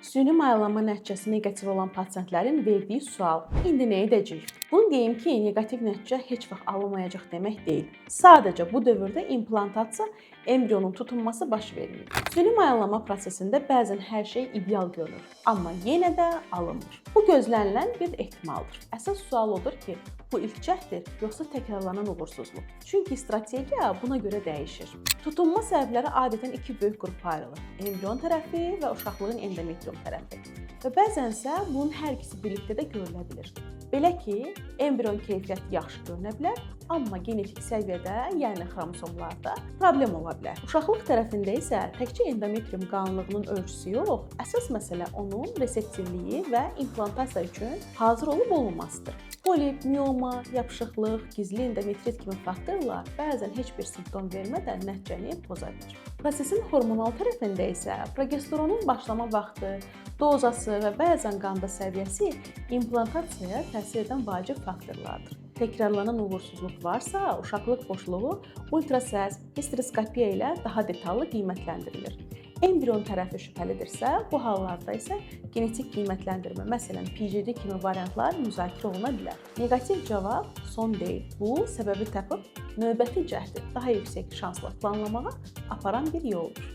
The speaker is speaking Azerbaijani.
Süni mayallanma nəticəsi neqativ olan pasientlərin verdiyi sual: İndi nə edəcəyik? Bunu deyim ki, neqativ nəticə heç vaxt alınmayacaq demək deyil. Sadəcə bu dövrdə implantasiya, embrionun tutunması baş vermir. Süni mayallanma prosesində bəzən hər şey ideal görünür, amma yenə də alınmır. Bu gözlənilən bir ehtimaldır. Əsas sual odur ki, bu ilk cəhddir, yoxsa təkrarlanan uğursuzluq? Çünki strategiya buna görə dəyişir. Tutunma səbəbləri adətən iki böyük qrupa ayrılır: embrion tərəfi və uşaqlığın endometrium tərəfi. Və bəzənsə bunun hər ikisi birlikdə də görülə bilir. Belə ki, embrion keyfiyyəti yaxşı görünə bilər, amma genetik səviyyədə, yəni xromosomlarda problem ola bilər. Uşaqlıq tərəfində isə təkcə endometrium qalınlığının ölçüsü yox, əsas məsələ onun reseptivliyi və implantasiya üçün hazır olub-olmamasıdır. Polip, mioma, yapışıqlıq, gizli endometrit kimi faktorlar bəzən heç bir simptom vermədən nəticəni poza bilir. Prosesin hormonal tərəfində isə progesteronun başlama vaxtı, dozası və bəzən qanda səviyyəsi implantasiyaya təsir edən vacib faktorlardır. Təkrarlanan uğursuzluq varsa, uşaqlıq boşluğu ultrasəs, histeroskopiya ilə daha detallı qiymətləndirilir. Embrion tərəfi şübhəlidirsə, bu hallarda isə genetik qiymətləndirmə, məsələn PGD kimi variantlar müzakirə oluna bilər. Neqativ cavab son deyil. Bu, səbəbi tapıb növbəti cəhdi daha yüksək şansla planlamağa aparan bir yoldur.